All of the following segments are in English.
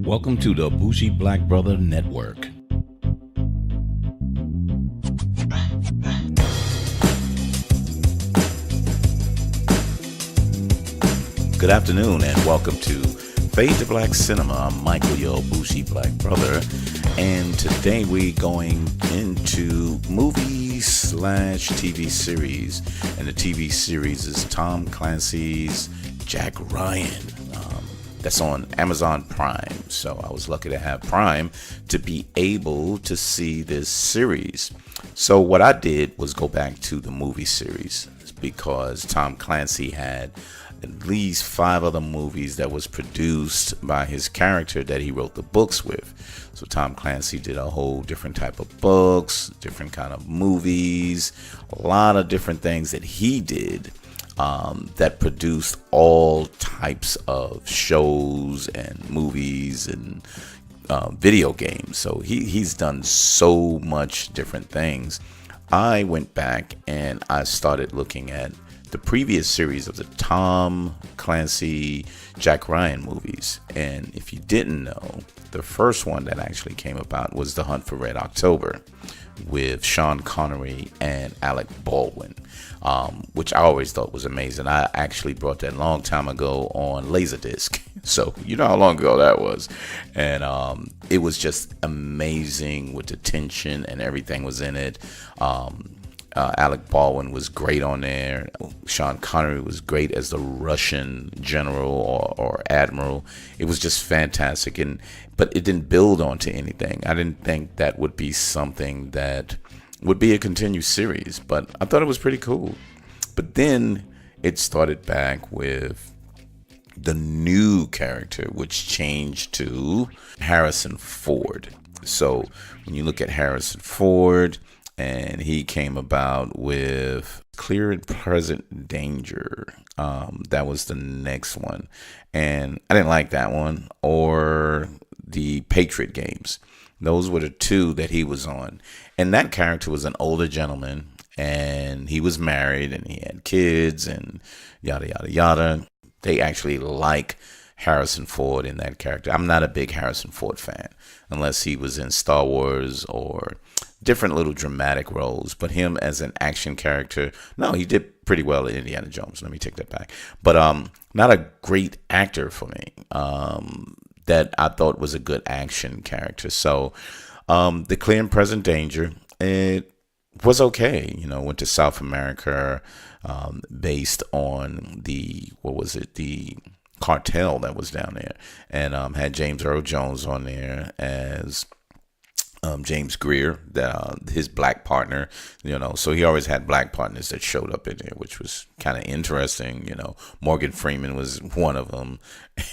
Welcome to the Bougie Black Brother Network. Good afternoon and welcome to Fade to Black Cinema. I'm Michael, your Bougie Black Brother, and today we're going into movie/TV series, and the TV series is Tom Clancy's Jack Ryan. That's on Amazon Prime. So I was lucky to have Prime to be able to see this series. So what I did was go back to the movie series because Tom Clancy had at least 5 other movies that was produced by his character that he wrote the books with. So Tom Clancy did a whole different type of books, different kind of movies, a lot of different things that he did. That produced all types of shows and movies and video games. So he's done so much different things. I went back and I started looking at the previous series of the Tom Clancy Jack Ryan movies. And if you didn't know, the first one that actually came about was The Hunt for Red October with Sean Connery and Alec Baldwin, which I always thought was amazing. I actually brought that a long time ago on Laserdisc. So you know how long ago that was. And it was just amazing with the tension and everything was in it. Alec Baldwin was great on there. Sean Connery was great as the Russian general or admiral. It was just fantastic, but it didn't build onto anything. I didn't think that would be something that would be a continued series, but I thought it was pretty cool. But then it started back with the new character, which changed to Harrison Ford. So when you look at Harrison Ford, and he came about with Clear and Present Danger. That was the next one. And I didn't like that one. Or the Patriot Games. Those were the 2 that he was on. And that character was an older gentleman. And he was married and he had kids and yada, yada, yada. They actually like Harrison Ford in that character. I'm not a big Harrison Ford fan. Unless he was in Star Wars or different little dramatic roles, but him as an action character, no, he did pretty well in Indiana Jones. Let me take that back. But not a great actor for me. That I thought was a good action character. So the Clear and Present Danger, it was okay. You know, went to South America, based on the cartel that was down there, and had James Earl Jones on there as James Greer, his black partner, so he always had black partners that showed up in there, which was kind of interesting. Morgan Freeman was one of them,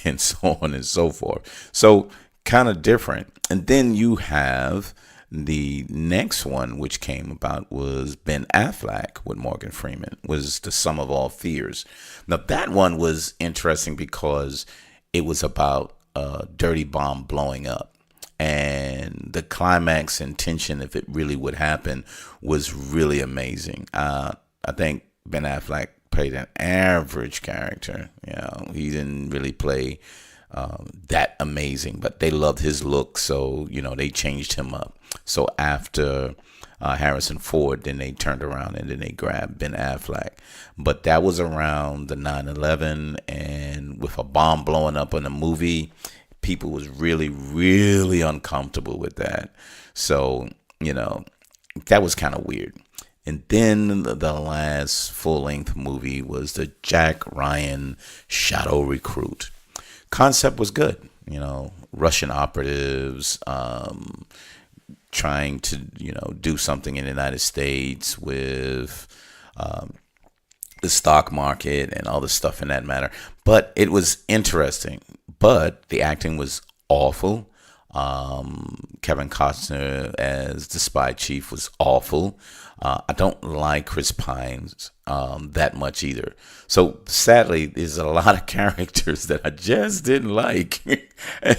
and so on and so forth. So kind of different. And then you have the next one, which came about, was Ben Affleck with Morgan Freeman, was The Sum of All Fears. Now that one was interesting because it was about a dirty bomb blowing up. And the climax and tension, if it really would happen, was really amazing. I think Ben Affleck played an average character. He didn't really play that amazing, but they loved his look, so they changed him up. So after Harrison Ford, then they turned around and then they grabbed Ben Affleck. But that was around the 9/11, and with a bomb blowing up in a movie, people was really, really uncomfortable with that. So, that was kind of weird. And then the last full-length movie was the Jack Ryan Shadow Recruit. Concept was good. Russian operatives trying to, do something in the United States with the stock market and all the stuff in that matter. But it was interesting. But the acting was awful. Kevin Costner as the spy chief was awful. I don't like Chris Pines that much either. So sadly, there's a lot of characters that I just didn't like,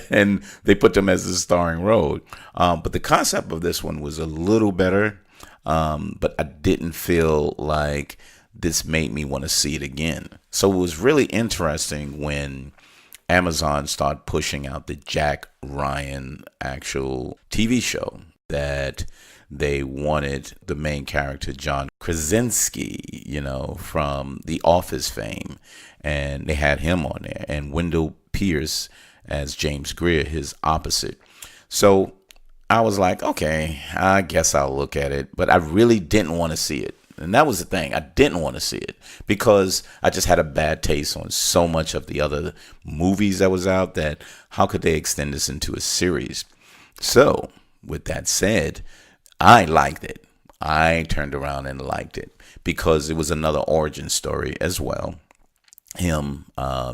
and they put them as a starring role. But the concept of this one was a little better, but I didn't feel like this made me want to see it again. So it was really interesting when Amazon started pushing out the Jack Ryan actual TV show that they wanted the main character, John Krasinski, from The Office fame. And they had him on there. And Wendell Pierce as James Greer, his opposite. So I was like, okay, I guess I'll look at it. But I really didn't want to see it. And that was the thing. I didn't want to see it because I just had a bad taste on so much of the other movies that was out that how could they extend this into a series? So with that said, I liked it. I turned around and liked it because it was another origin story as well. Him,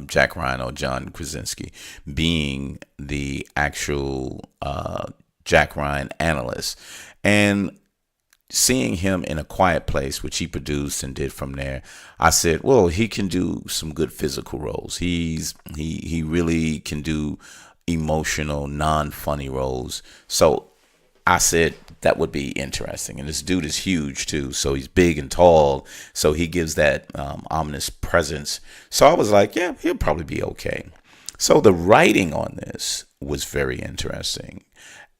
Jack Ryan or John Krasinski, being the actual Jack Ryan analyst. And seeing him in A Quiet Place, which he produced and did from there, I said, well, he can do some good physical roles. He really can do emotional, non-funny roles. So I said that would be interesting. And this dude is huge too. So he's big and tall. So he gives that ominous presence. So I was like, yeah, he'll probably be okay. So the writing on this was very interesting.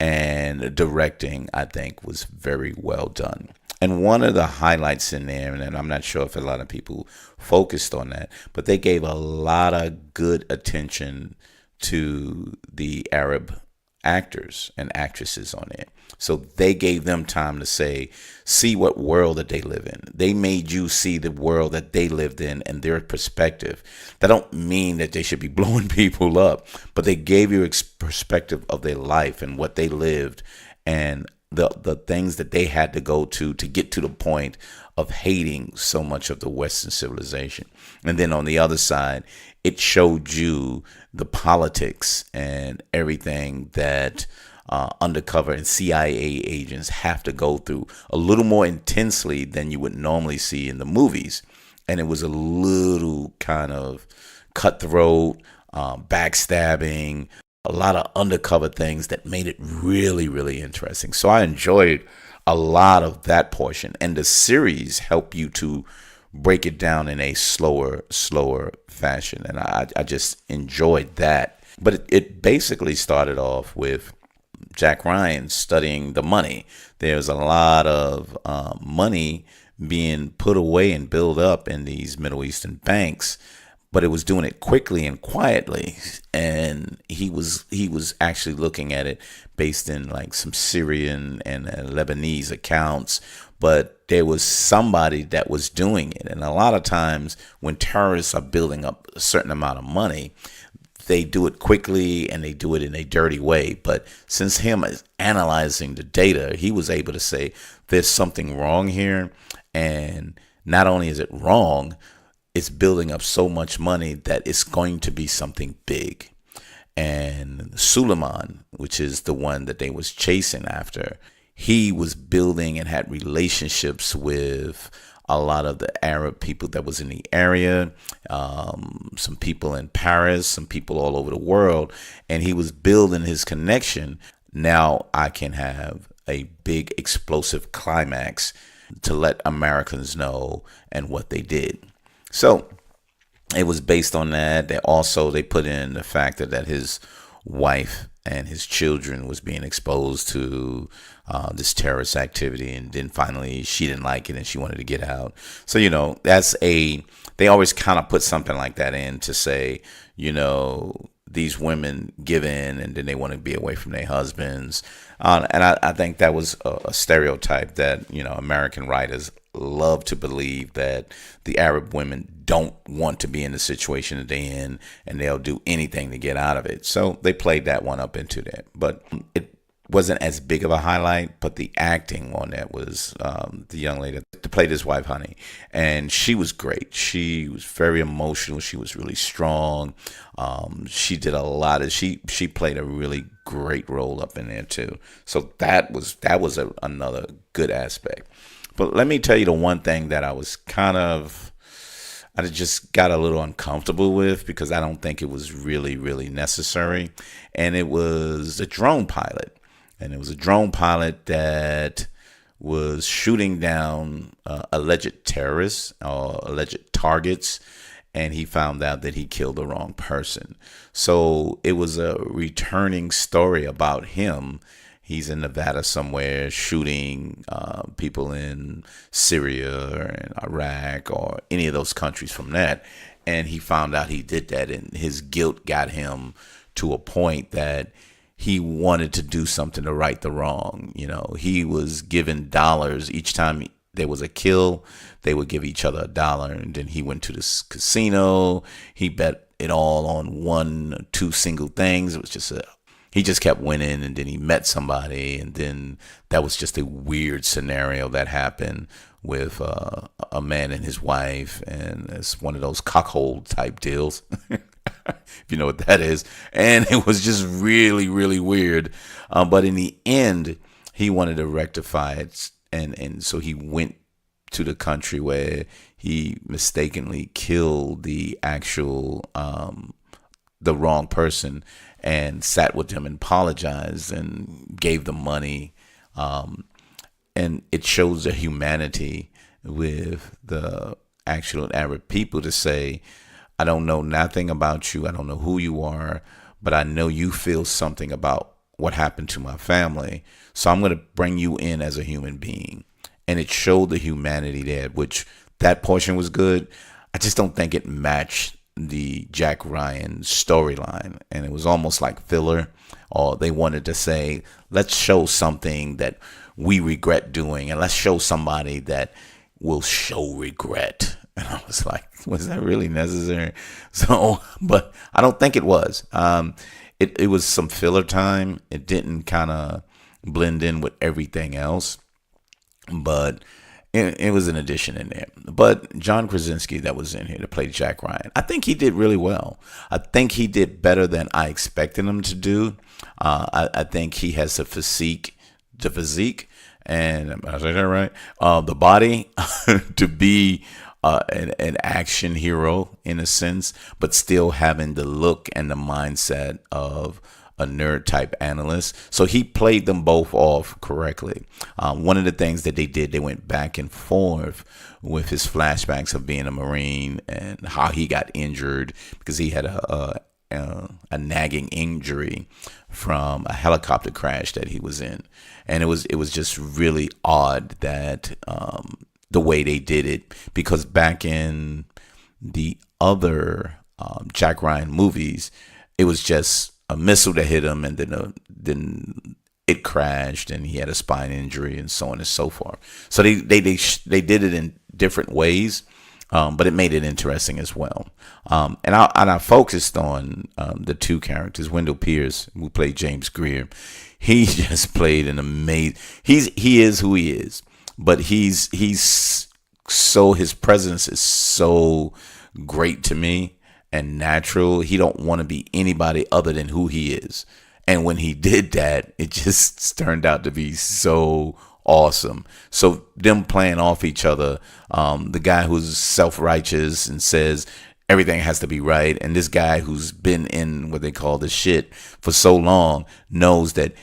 And the directing, I think, was very well done. And one of the highlights in there, and I'm not sure if a lot of people focused on that, but they gave a lot of good attention to the Arab actors and actresses on it. So they gave them time to see what world that they live in. They made you see the world that they lived in and their perspective. That don't mean that they should be blowing people up, but they gave you a perspective of their life and what they lived and the things that they had to go to get to the point of hating so much of the Western civilization. And then on the other side, it showed you the politics and everything that undercover and CIA agents have to go through a little more intensely than you would normally see in the movies. And it was a little kind of cutthroat, backstabbing, a lot of undercover things that made it really, really interesting. So I enjoyed a lot of that portion. And the series helped you to break it down in a slower fashion. And I just enjoyed that. But it basically started off with Jack Ryan studying the money. There's a lot of money being put away and built up in these Middle Eastern banks, but it was doing it quickly and quietly. And he was actually looking at it based in like some Syrian and Lebanese accounts, but there was somebody that was doing it. And a lot of times when terrorists are building up a certain amount of money, they do it quickly and they do it in a dirty way. But since him is analyzing the data, he was able to say there's something wrong here. And not only is it wrong, it's building up so much money that it's going to be something big. And Suleiman, which is the one that they was chasing after, he was building and had relationships with a lot of the Arab people that was in the area, some people in Paris, some people all over the world, and he was building his connection. Now I can have a big explosive climax to let Americans know and what they did. So it was based on that. They put in the factor that his wife and his children was being exposed to this terrorist activity, and then finally she didn't like it and she wanted to get out. So they always kind of put something like that in to say, these women give in and then they want to be away from their husbands. And I think that was a stereotype that, American writers love to believe that the Arab women don't want to be in the situation that they're in and they'll do anything to get out of it. So they played that one up into that. But it wasn't as big of a highlight, but the acting on that was the young lady that played his wife, Honey. And she was great. She was very emotional. She was really strong. She did a lot of, she played a really great role up in there too. So that was another good aspect. But let me tell you the one thing that I just got a little uncomfortable with because I don't think it was really, really necessary. And it was a drone pilot. And it was a drone pilot that was shooting down alleged terrorists or alleged targets. and he found out that he killed the wrong person. So it was a returning story about him. He's in Nevada somewhere shooting people in Syria or in Iraq or any of those countries from that. And he found out he did that, and his guilt got him to a point that he wanted to do something to right the wrong. You know, he was given dollars each time there was a kill. They would give each other $1, and then he went to this casino. He bet it all on one or two single things. It was just he just kept winning, and then he met somebody, and then that was just a weird scenario that happened with a man and his wife, and it's one of those cockhold type deals. If you know what that is. And it was just really, really weird. But in the end, he wanted to rectify it. And so he went to the country where he mistakenly killed the actual, the wrong person, and sat with them and apologized and gave them money. And it shows the humanity with the actual Arab people to say, I don't know nothing about you. I don't know who you are, but I know you feel something about what happened to my family. So I'm going to bring you in as a human being. And it showed the humanity there, which that portion was good. I just don't think it matched the Jack Ryan storyline. And it was almost like filler, or they wanted to say, let's show something that we regret doing, and let's show somebody that will show regret. And I was like, was that really necessary? So, but I don't think it was. It was some filler time. It didn't kind of blend in with everything else, but it was an addition in there. But John Krasinski that was in here to play Jack Ryan, I think he did really well. I think he did better than I expected him to do. I think he has the physique, and am I saying that right? The body to be an action hero in a sense, but still having the look and the mindset of a nerd type analyst. So he played them both off correctly. One of the things that they did, they went back and forth with his flashbacks of being a Marine and how he got injured because he had a nagging injury from a helicopter crash that he was in. And it was just really odd that the way they did it, because back in the other Jack Ryan movies, it was just a missile that hit him, and then it crashed, and he had a spine injury, and so on and so forth. So they did it in different ways, but it made it interesting as well. And I focused on the two characters. Wendell Pierce, who played James Greer, he just played an amazing. He is who he is, but he's so, his presence is so great to me and natural. He don't want to be anybody other than who he is. And when he did that, it just turned out to be so awesome. So them playing off each other, the guy who's self-righteous and says everything has to be right, and this guy who's been in what they call the shit for so long knows that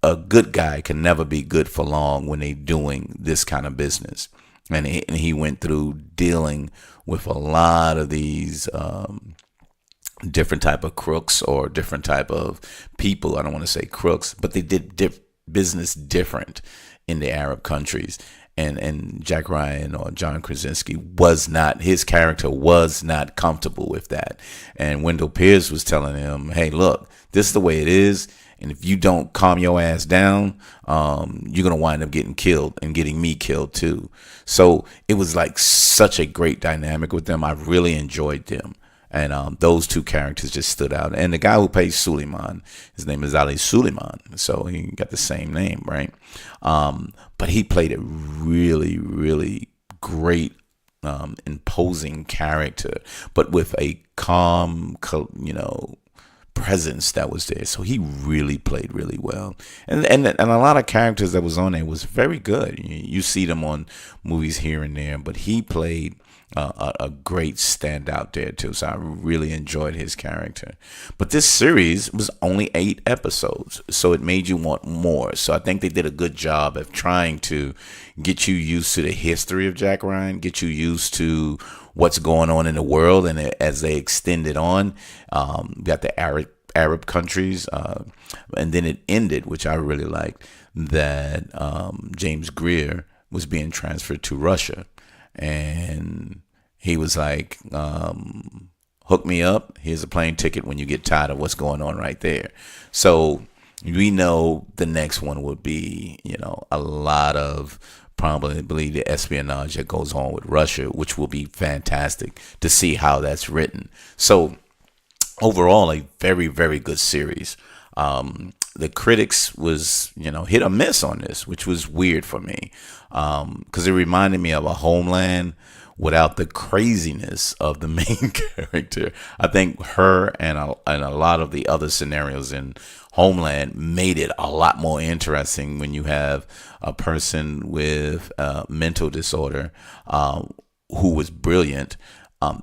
a good guy can never be good for long when they doing this kind of business. And he went through dealing with a lot of these different type of crooks or different type of people. I don't want to say crooks, but they did business different in the Arab countries. And Jack Ryan or John Krasinski his character was not comfortable with that. And Wendell Pierce was telling him, hey, look, this is the way it is. And if you don't calm your ass down, you're going to wind up getting killed and getting me killed too. So it was like such a great dynamic with them. I really enjoyed them. And those two characters just stood out. And the guy who plays Suleiman, his name is Ali Suleiman. So he got the same name, right? But he played a really, really great, imposing character, but with a calm, presence that was there. So he really played really well. And a lot of characters that was on there was very good. You see them on movies here and there, but he played a great standout there too. So I really enjoyed his character. But this series was only 8 episodes, so it made you want more. So I think they did a good job of trying to get you used to the history of Jack Ryan, get you used to what's going on in the world, and as they extend it on, got the Arab countries, and then it ended, which I really liked, that James Greer was being transferred to Russia, and he was like, hook me up, here's a plane ticket when you get tired of what's going on right there. So we know the next one would be, a lot of probably the espionage that goes on with Russia, which will be fantastic to see how that's written. So overall, a very, very good series. The critics was, hit or miss on this, which was weird for me, because it reminded me of a Homeland without the craziness of the main character. I think her and a lot of the other scenarios in Homeland made it a lot more interesting when you have a person with mental disorder who was brilliant,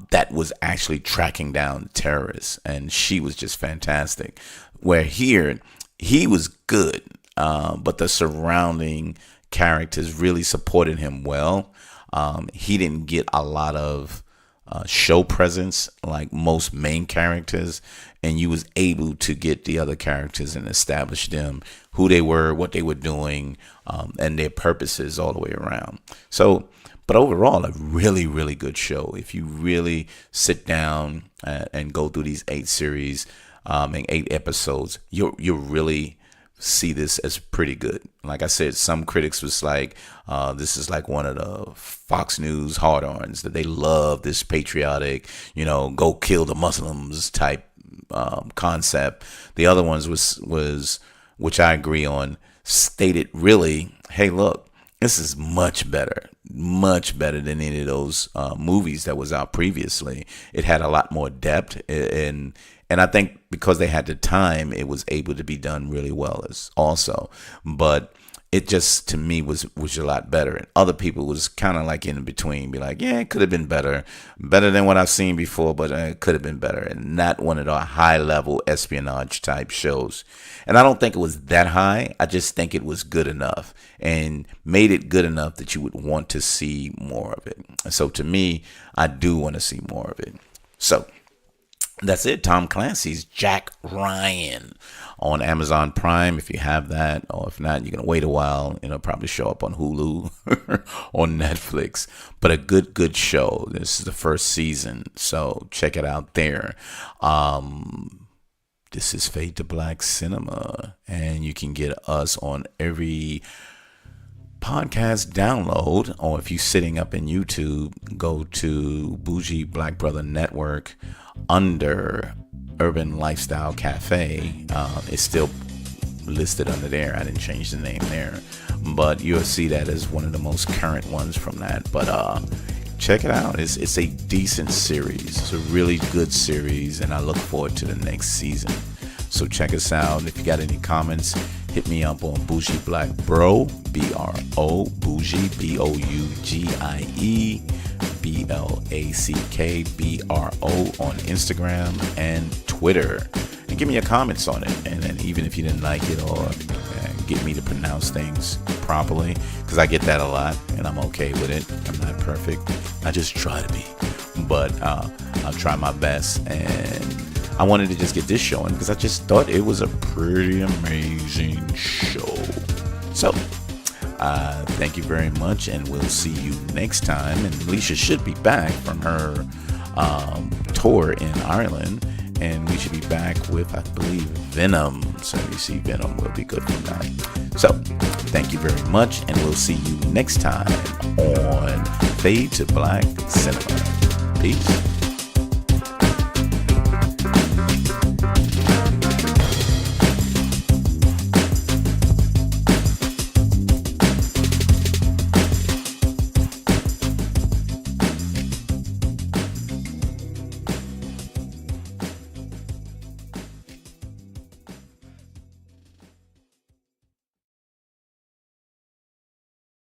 that was actually tracking down terrorists, and she was just fantastic. Where here, he was good, but the surrounding characters really supported him well. He didn't get a lot of show presence like most main characters, and you was able to get the other characters and establish them, who they were, what they were doing, and their purposes all the way around. So, but overall, a really, really good show. If you really sit down and go through these 8 series and 8 episodes, you'll really see this as pretty good. Like I said, some critics was like, this is like one of the Fox News hard-ons, that they love this patriotic, go kill the Muslims type concept. The other ones was, which I agree on, stated really, hey, look, this is much better than any of those movies that was out previously. It had a lot more depth, and I think because they had the time, it was able to be done really well as also. But it just, to me, was a lot better. And other people was kind of like in between, be like, yeah, it could have been better than what I've seen before, but it could have been better. And not one of the high level espionage type shows. And I don't think it was that high. I just think it was good enough and made it good enough that you would want to see more of it. And so to me, I do want to see more of it. So that's it. Tom Clancy's Jack Ryan on Amazon Prime, if you have that, or if not, you're going to wait a while. It'll probably show up on Hulu or Netflix. But a good show. This is the first season, so check it out there. This is Fade to Black Cinema, and you can get us on every podcast download, or if you're sitting up in YouTube, go to Bougie Black Brother Network under Urban Lifestyle Cafe. It's still listed under there. I didn't change the name there, but you'll see that as one of the most current ones from that. But check it out. It's a decent series. It's a really good series, and I look forward to the next season. So check us out. If you got any comments, hit me up on Bougie Black Bro, BRO, Bougie, BOUGIE, BLACKBRO on Instagram and Twitter. And give me your comments on it. And then even if you didn't like it, or get me to pronounce things properly, because I get that a lot, and I'm okay with it. I'm not perfect. I just try to be. But I'll try my best. And I wanted to just get this showing because I just thought it was a pretty amazing show. So, thank you very much, and we'll see you next time. And Alicia should be back from her tour in Ireland, and we should be back with, I believe, Venom. So you see, Venom will be good from that. So, thank you very much, and we'll see you next time on Fade to Black Cinema. Peace.